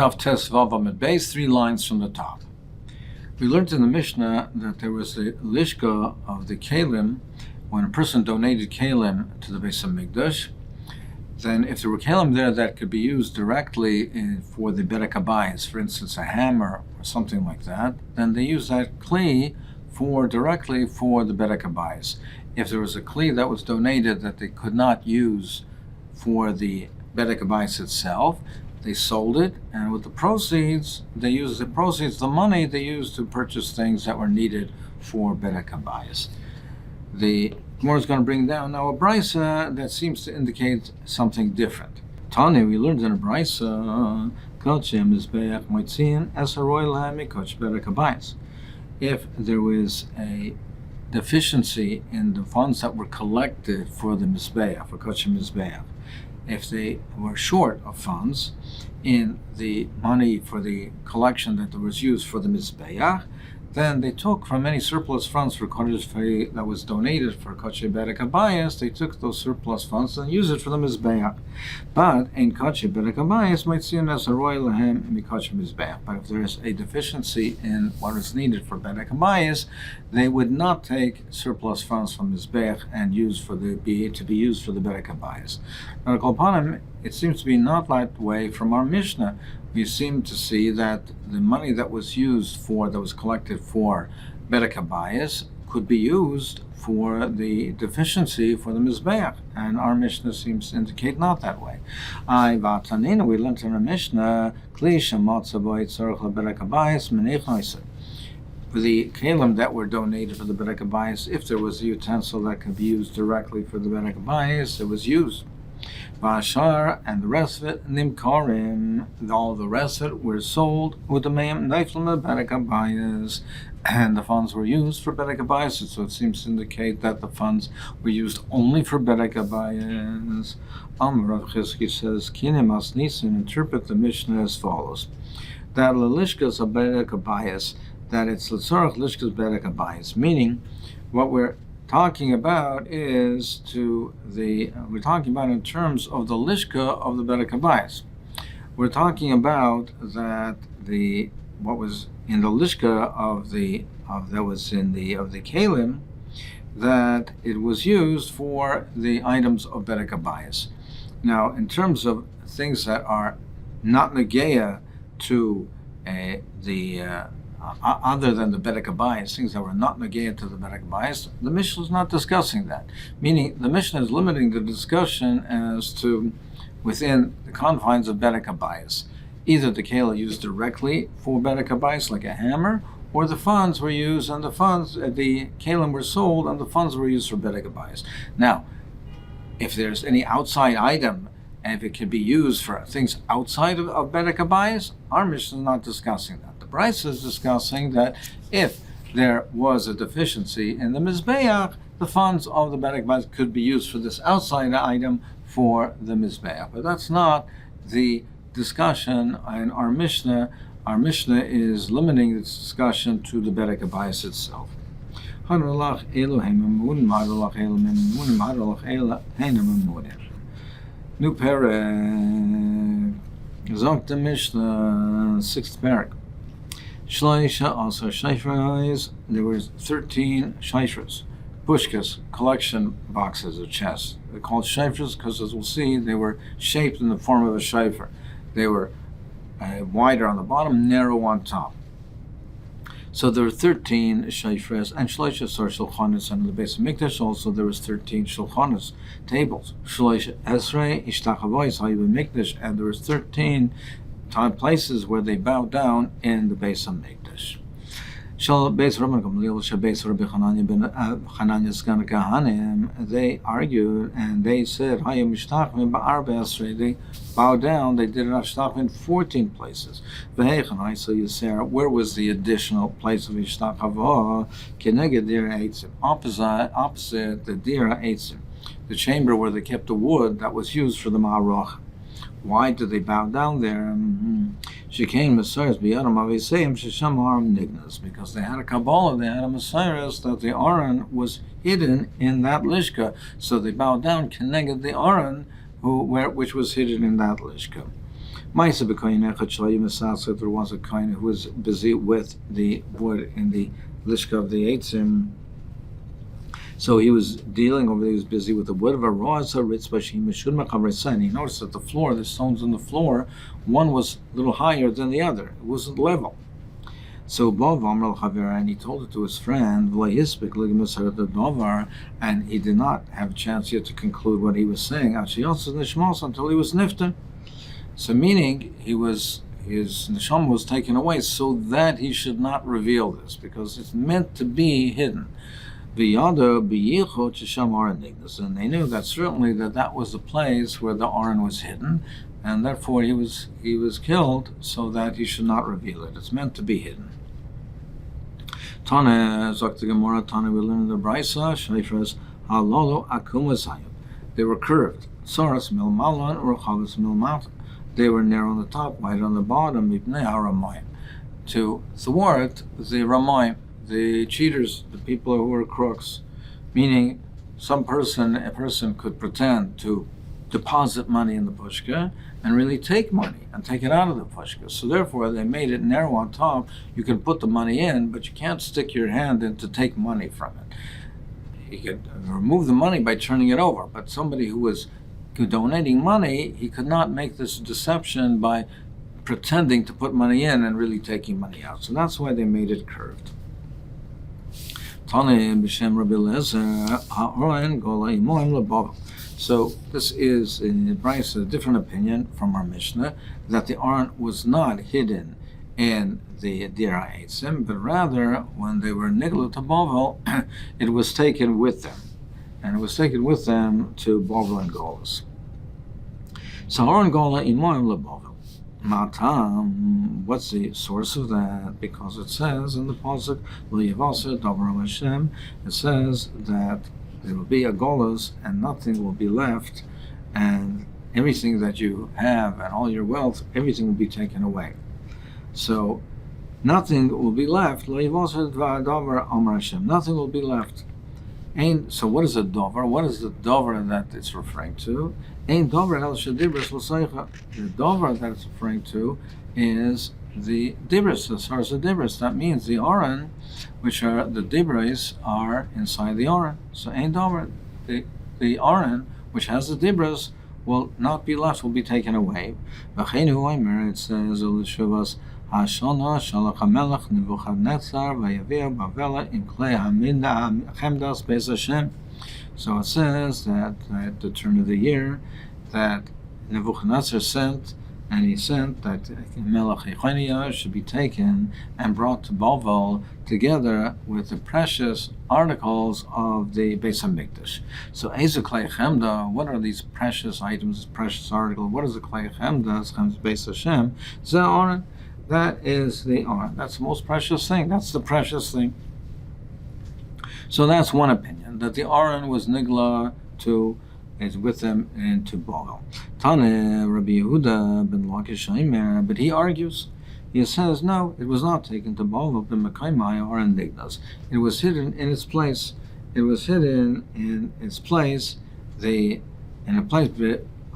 Daf Tes Vav Amud Beis, 3 lines from the top. We learned in the Mishnah that there was a lishka of the Kalim. When a person donated Kalim to the Beis Hamikdash, then if there were Kalim there that could be used directly for the Berek HaBayis, for instance a hammer or something like that, then they use that Kli directly for the Berek HaBayis. If there was a Kli that was donated that they could not use for the Berek HaBayis itself, they sold it, and with the proceeds, the money they used to purchase things that were needed for Berek HaBayis. The Gemara is going to bring down now a brisa that seems to indicate something different. Tani, we learned in a brisa, if there was a deficiency in the funds that were collected for the Mizbeach, for Kodesh Mizbeach, if they were short of funds in the money for the collection that was used for the Mizbeach, then they took from any surplus funds for Kodesh that was donated for Kodesh Berek HaBayis, they took those surplus funds and used it for the Mizbeach. But in Kodesh Berek HaBayis might seem as a royal lahem mikodesh Mizbeach. But if there is a deficiency in what is needed for Berek HaBayis, they would not take surplus funds from Mizbeach and to be used for the Berek HaBayis. Now, Kolpanim, it seems to be not that way from our Mishnah. We seem to see that the money that was collected for Berek HaBayis could be used for the deficiency for the Mizbeach, and our Mishnah seems to indicate not that way. We learned in our Mishnah, the kalim that were donated for the Berek HaBayis, if there was a utensil that could be used directly for the Berek HaBayis, it was used. Vashar and the rest of it, Nimkarim, all the rest of it were sold with the Mayim Naiflam Berek HaBayis, and the funds were used for Berek HaBayis. So it seems to indicate that the funds were used only for Berek HaBayis. Rav Chizki says, Kinem Asnisin, interpret the Mishnah as follows: that Lishkas of Berek HaBayis, that it's L'tzorach Lishkas Berek HaBayis, meaning what we're talking about we're talking about in terms of the lishka of the Berek HaBayis. We're talking about that what was in the lishka of the kalim, that it was used for the items of Berek HaBayis. Now, in terms of things that are not negeya to other than the Berek HaBayis, things that were not negated to the Berek HaBayis, the Mishnah is not discussing that. Meaning, the Mishnah is limiting the discussion as to within the confines of Berek HaBayis. Either the kela used directly for Berek HaBayis, like a hammer, or the funds were used, and the kalim were sold, and the funds were used for Berek HaBayis. Now, if there's any outside item, and if it can be used for things outside of Berek HaBayis, our Mishnah is not discussing that. The Brisa is discussing that if there was a deficiency in the Mizbeach, the funds of the Berek HaBayis could be used for this outside item for the Mizbeach. But that's not the discussion in our Mishnah. Our Mishnah is limiting its discussion to the Berek HaBayis itself. New parak, Zok the Mishnah, 6th parak. Shloisha also shayfras. There were 13 shayfras, pushkas, collection boxes or chests. They're called shayfras because, as we'll see, they were shaped in the form of a shayfer. They were wider on the bottom, narrow on top. So there were 13 shayfras, and shloisha sar shulchanos, and in the Beis Hamikdash also there was 13 shulchanos, tables. Shloisha esrei ishtachavois hayu b'mikdash, and there was 13 places where they bowed down in the Beis Hamikdash. Shal Beis Rabban Gamliel Shabeis Rabbi Hananya ben Hananya Sgan Kahanim, they argued and they said hayu mishtachvim ba'arba esrei. They bowed down. They did not stop in 14 places. V'hechanai, so you say, where was the additional place of ishtachavo? Keneged dira eitzim, opposite the dira eitzim, the chamber where they kept the wood that was used for the ma'aroch. Why did they bow down there? Shekalim Messiahs b'yadam aviseim shesham haram nignas, because they had a Kabbalah, they had a Messiahs that the Aron was hidden in that lishka, so they bowed down keneged the Aron which was hidden in that lishka. Ma'isa b'koyin echad shlo Yomi Masechet, there was a kohen who was busy with the wood in the lishka of the eitzim. So he was dealing over there, he was busy with the wood of a roz haritzba shehim meshud mechavresan. He noticed that the floor, the stones on the floor, one was a little higher than the other. It wasn't level. So Bav Amar al-Chavira, and he told it to his friend, and he did not have a chance yet to conclude what he was saying, until he was nifter. So meaning, his neshama was taken away so that he should not reveal this, because it's meant to be hidden. And they knew that certainly that was the place where the Aron was hidden, and therefore he was killed so that he should not reveal it. It's meant to be hidden. Tane Zakta Gemara, Tane, we learn in the Brisa, Shleifres Halolo Akumasayim. They were curved. Saras Mil Malon or Chavis Mil Mat. They were narrow on the top, wide on the bottom, Ibnei HaRamayim. To thwart the Ramayim, the cheaters, the people who were crooks, meaning a person could pretend to deposit money in the pushka and really take money and take it out of the pushka. So therefore they made it narrow on top. You can put the money in, but you can't stick your hand in to take money from it. You could remove the money by turning it over, but somebody who was donating money, he could not make this deception by pretending to put money in and really taking money out. So that's why they made it curved. So this is, in Bryce, a different opinion from our Mishnah, that the Aron was not hidden in the Dira Eitzim, but rather, when they were nigla to Bovel, it was taken with them. And it was taken with them to Bovel and Golas. So Aron Gola imoim leBovel. Matam, what's the source of that? Because it says in the pasuk, L'yavasa Davar Hashem, it says that there will be a golas and nothing will be left, and everything that you have and all your wealth, everything will be taken away. So nothing will be left. L'yavasa Davar Amar Hashem, nothing will be left. So what is a dover? What is the dover that it's referring to? The dover that it's referring to is the dibris, as far as the dibris. That means the Aron, which are the dibris, are inside the Aron. So ein dover, the Aron, which has the dibris, will not be left, will be taken away. It says, Hashana Shalach HaMelech Nebuchadnezzar Vayavir Bavela Im Klei Chemdas Beis Hashem. So it says that at the turn of the year, that Nebuchadnezzar sent, and he sent that Melech Yechoniah should be taken and brought to Bavel together with the precious articles of the Beis HaMikdash. So Eze Klei Chemda, what are these precious items, this precious article? What is the Klei Chemda? Chemdas Beis Hashem. Zeh that is the Aron. That's the most precious thing. That's the precious thing. So that's one opinion, that the Aron was nigla is with them into Bavel. Tane Rabbi Yehuda ben Lakish Aimer, but he argues. He says no, it was not taken to Bavel. The Mekaimai Aron niglas. It was hidden in its place. It was hidden in its place. In a place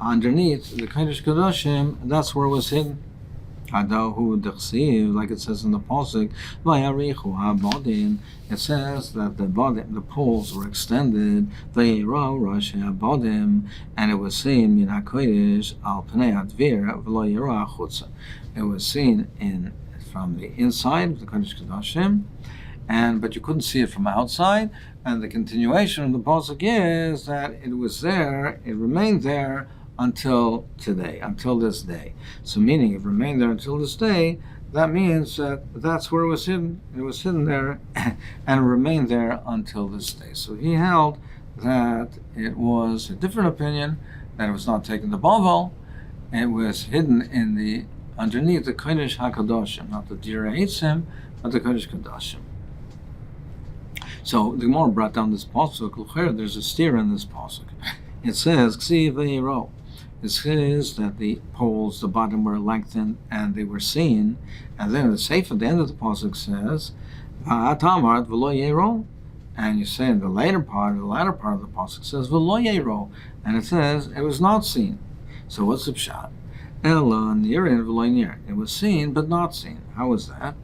underneath the Kodesh Kodashim. That's where it was hidden. Like it says in the pasuk, it says that the poles were extended, and it was seen it was seen from the inside of the Kodesh Kodashim, but you couldn't see it from outside. And the continuation of the pasuk is that it was there, it remained there until today, until this day. So meaning it remained there until this day, that means that that's where it was hidden. It was hidden there and remained there until this day. So he held that it was a different opinion, that it was not taken to Bavel. It was hidden underneath the Kodesh HaKadoshim, not the Dira Eitzim, but the Kodesh Kodashim. So the Gemara brought down this pasuk. There's a steer in this pasuk. It says, Ksiv V'yiro. It says that the poles, the bottom were lengthened and they were seen, and then the safe at the end of the pasuk says, "V'atamart v'lo yero," and you say in the latter part of the pasuk says "v'lo yero," and it says it was not seen. So what's the pshat? Ella near and v'loy near. It was seen but not seen. How was that?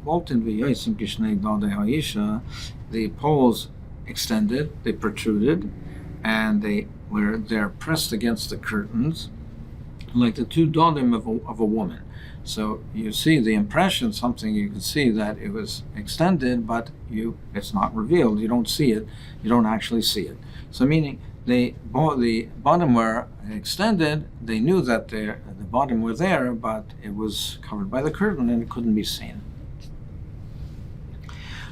The poles extended, they protruded, and they were there pressed against the curtains like the two dodim of a woman. So you see the impression, something you can see that it was extended, but it's not revealed. You don't see it. You don't actually see it. So meaning the bottom were extended. They knew that the bottom were there, but it was covered by the curtain and it couldn't be seen.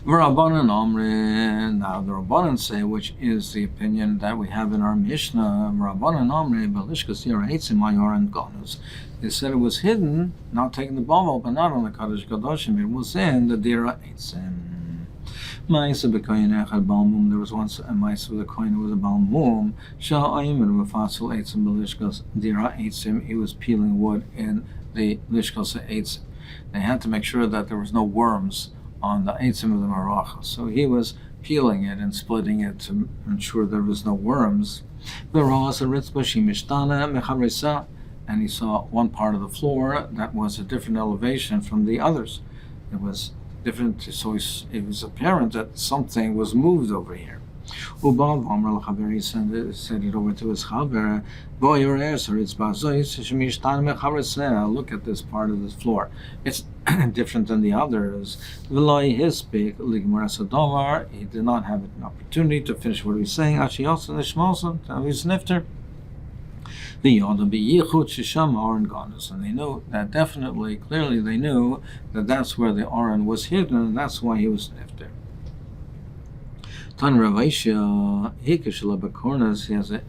V'Rabbanan Omri. Now the Rabbanan say, which is the opinion that we have in our Mishnah. V'Rabbanan Omri b'lishkas yira eitzim mayor and ganus. They said it was hidden, not taking the bavel, but not on the Kadosh Kadoshim. It was in the Dira Eitzim. Ma'isa b'koyin echad balmum. There was once a ma'isa with a koyin who was a balmum. Sha'ayim and v'fatzul eitzim b'lishkas Dira Eitzim. He was peeling wood in the lishkas eitzim. They had to make sure that there was no worms on the eitzim of the maracha. So he was peeling it and splitting it to ensure there was no worms. And he saw one part of the floor that was a different elevation from the others. It was different, so it was apparent that something was moved over here. He said it over to his chaver. Look at this part of the floor. It's different than the others. He did not have an opportunity to finish what he was saying. And they knew that definitely, clearly they knew that that's where the Aron was hidden, and that's why he was nifter. Tan Ravaisha, Hikashalabakornas, he has a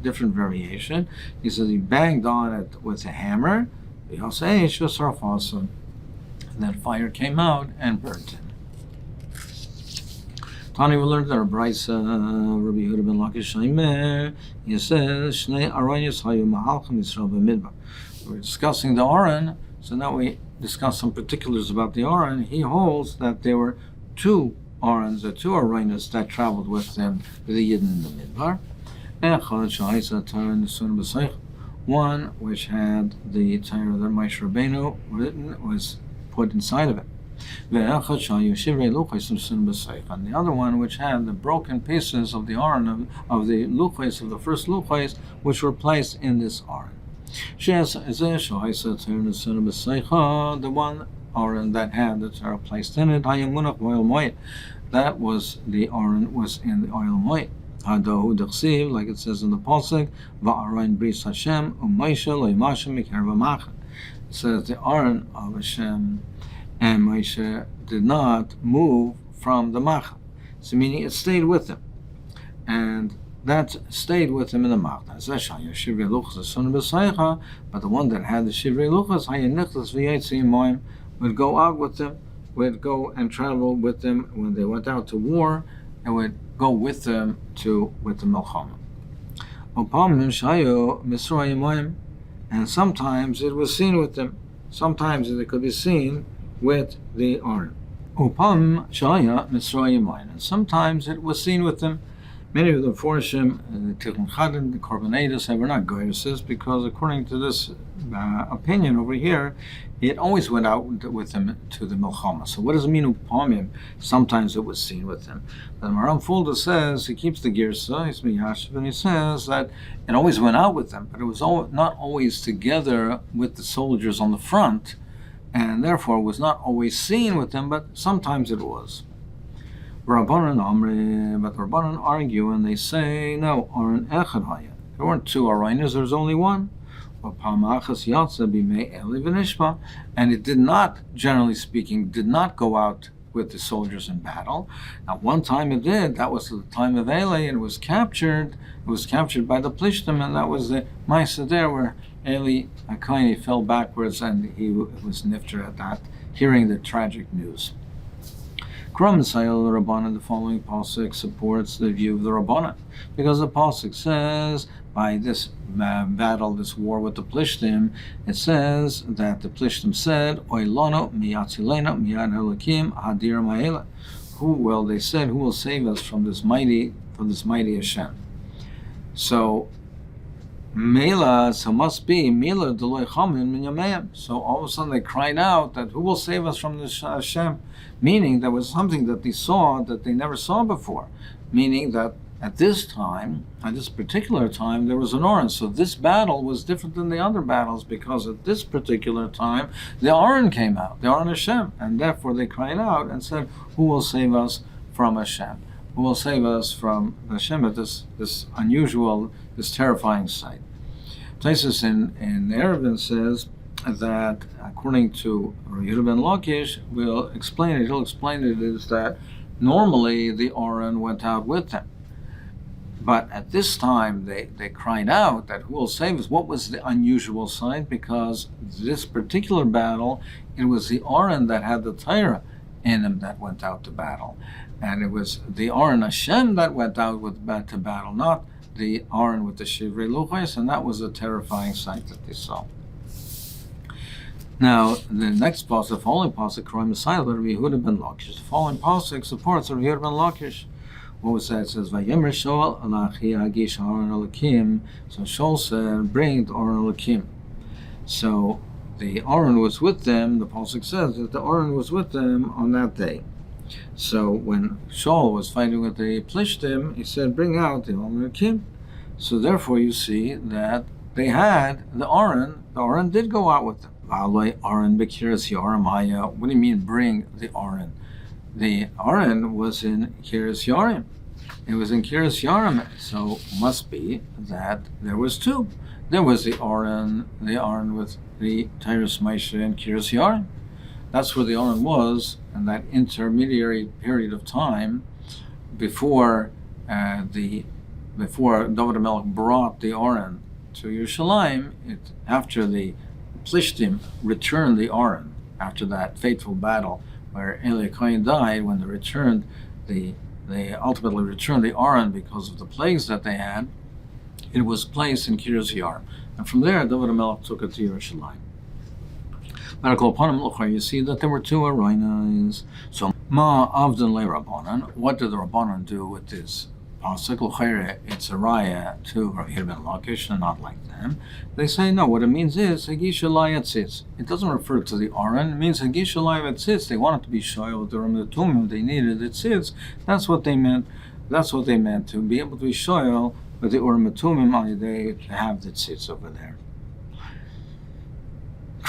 different variation. He says he banged on it with a hammer, and then fire came out and burnt him. Tani, we learned that our Brisa, Rabbi Yehuda ben Lakish Shaimer, he says, Shnei Arayos Hayu Mahalchim Yisrael b'Midbar. We're discussing the Aron, so now we discuss some particulars about the Aron. He holds that there were two Arons, or two Arayos that traveled with them, with the Yidden in the Midbar. One which had the Torah that Moshe Rabbeinu written was put inside of it. And the other one which had the broken pieces of the Aron of the luchos, of the first luchos, which were placed in this Aron. The one Aron that had the Torah placed in it, that was the Aron was in the oil moed. Like it says in the pasuk, Va'aron bris Hashem u'Moshe lo yimashem mikar v'machan. It says the Aron of Hashem and Moshe did not move from the Machal. So meaning it stayed with him. And that stayed with him in the Machal. But the one that had the Shivrei Luchas, would go out with them, would go and travel with them when they went out to war, and would go with them with the Melchama. And sometimes it was seen with them. Sometimes it could be seen with the Aron. And sometimes it was seen with them. Many of the Forshim, the Tikkun Chadin, the Korbaneda say we're not goyuses, because according to this opinion over here, it always went out with them to the Milchama. So what does it mean upamim? Sometimes it was seen with them. The Maram Fulda says, he keeps the Girsa, he's Miyashiv, and he says that it always went out with them, but it was not always together with the soldiers on the front, and therefore was not always seen with them, but sometimes it was. Rabbanan Amri, but the Rabbanan argue and they say, no, Aron Echad Haya. There weren't two Arainas, there was only one. And it did not, generally speaking, did not go out with the soldiers in battle. Now, one time it did, that was the time of Eli, and it was captured. It was captured by the Plishtim, and that was the Maisa there where Eli Akaini fell backwards and he was nifter at that, hearing the tragic news. Kram Sayel Rabbana, the following pasuk supports the view of the Rabbana, because the pasuk says, by this battle, this war with the Plishtim, it says that the Plishtim said, Oilano miyatzilena miyad halakim hadir ma'ela. They said, who will save us from this mighty Hashem? So Mela, so must be Mela Deloy Chamin Min Yameim. So all of a sudden they cried out that who will save us from this Hashem? Meaning there was something that they saw that they never saw before. Meaning that at this time, at this particular time, there was an Oren. So this battle was different than the other battles because at this particular time, the Oren came out, the Oren Hashem. And therefore they cried out and said, who will save us from Hashem? Who will save us from Hashem at this unusual, this terrifying sight? Taisus in Erevin says that according to Yehuda ben Lakish, he'll explain it is that normally the Oren went out with them. But at this time they cried out that who will save us? What was the unusual sight? Because this particular battle, it was the Oren that had the Torah in him that went out to battle. And it was the Oren Hashem that went out to battle, not the Oren with the Shivrei Luchos, and that was a terrifying sight that they saw. Now, the next pasuk, the following pasuk, Kroy Messiah, Yehuda ben Lakish. The following pasuk supports Yehuda ben Lakish. What was that? It says, Vayemer Shaul alachi agish Aaron Elokim. So Shaul said, bring the Aaron Elokim. So the Aaron was with them. The pasuk says that the Aaron was with them on that day. So when Shaul was fighting with the Plishtim, he said, bring out the Aaron Elokim. So therefore you see that they had the Aaron. The Aaron did go out with them. Aaron Bekiras Yaramaya. What do you mean bring the Aaron? The Aaron was in Kiryas Yarim. It was in Kiryas Yarim, so must be that there was two. There was the Aaron with the Tyrus Maisha and Kiryas Yarim. That's where the Aaron was, in that intermediary period of time before Dovid HaMelech brought the Aaron to Yerushalayim. After the Plishtim returned the Aaron, after that fateful battle where Eli Kohen died, when they ultimately returned the Aaron because of the plagues that they had, it was placed in Kiryas Yarim. And from there, Dovid HaMelech took it to Yerushalayim. You see that there were two Arainas. So, Ma Avdan Le Rabbanan, what did the Rabbanan do with this pasuk? It's a raya to Yehuda ben Lakish, and not like them. They say no. What it means is Hagish Alai Tzitz. It doesn't refer to the Aaron. It means Hagish Alai Tzitz. They wanted to be shoyal with the Tumim. They needed the Tzitz. That's what they meant. That's what they meant, to be able to be shoyal with the Urim Tumim on the day to have the Tzitz over there. The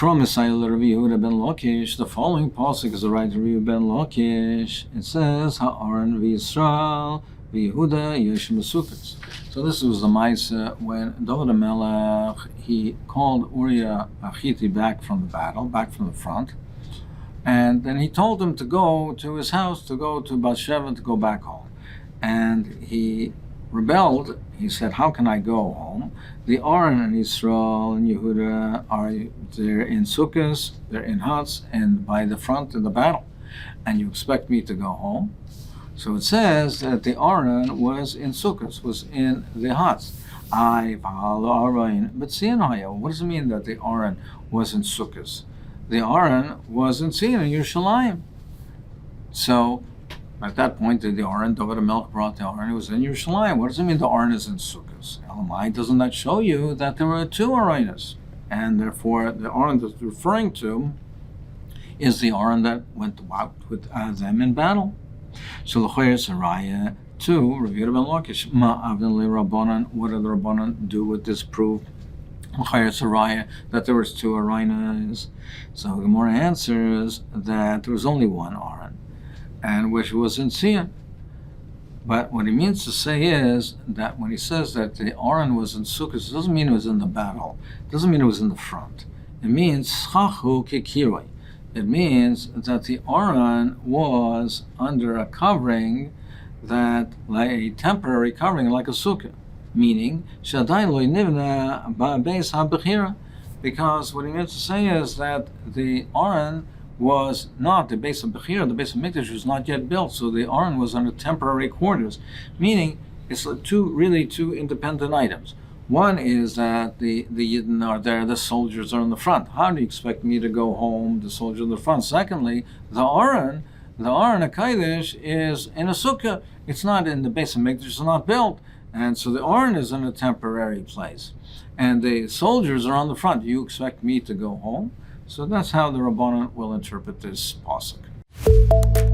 following pasuk is the right of Yehuda ben Lakish. It says Ha'aron v'Yisrael v'Yehuda Yomi Masechet. So this was the Maisa when Dovid HaMelech, he called Uriah Achiti back from the battle, back from the front, and then he told him to go to his house, to go to Bathsheba, to go back home. And he rebelled. He said, how can I go home? The Aaron and Israel and Yehuda they're in sukkahs, they're in huts, and by the front in the battle. And you expect me to go home? So it says that the Aaron was in sukkahs, was in the huts. But what does it mean that the Aaron was in sukkahs? The Aaron was in Yerushalayim. So at that point, the Aaron, Dovid HaMelech brought the Aaron, it was in Yerushalayim. What does it mean the Aaron is in sukkahs? Elamai, doesn't that show you that there were two Aaronas? And therefore, the Aaron that's referring to is the Aaron that went out with them in battle. So l'chayr saraya to Rav Yehuda ben Lakish. Ma avdan le Rabbanan. What did the Rabbanan do with this proof? L'chayr saraya that there was two Arainas. So the Gemara answers that there was only one Aaron, and which was in Sion. But what he means to say is that when he says that the Aaron was in Sukkot, it doesn't mean it was in the battle. It doesn't mean it was in the front. It means schachu kekiroi. It means that the Aaron was under a covering, that like a temporary covering, like a sukkah, meaning shadayin lo nivna ba'beis habechira, because what he meant to say is that the Aaron was not the base of Bechira, the base of Mikdash was not yet built, so the Aaron was under temporary quarters, meaning it's two independent items. One is that the Yidden are there, the soldiers are in the front. How do you expect me to go home, the soldier in the front? Secondly, the Aaron HaKadosh is in a sukkah. It's not in the base of Mikdash, it's not built. And so the Aron is in a temporary place. And the soldiers are on the front. You expect me to go home? So that's how the Rabbanan will interpret this pasuk.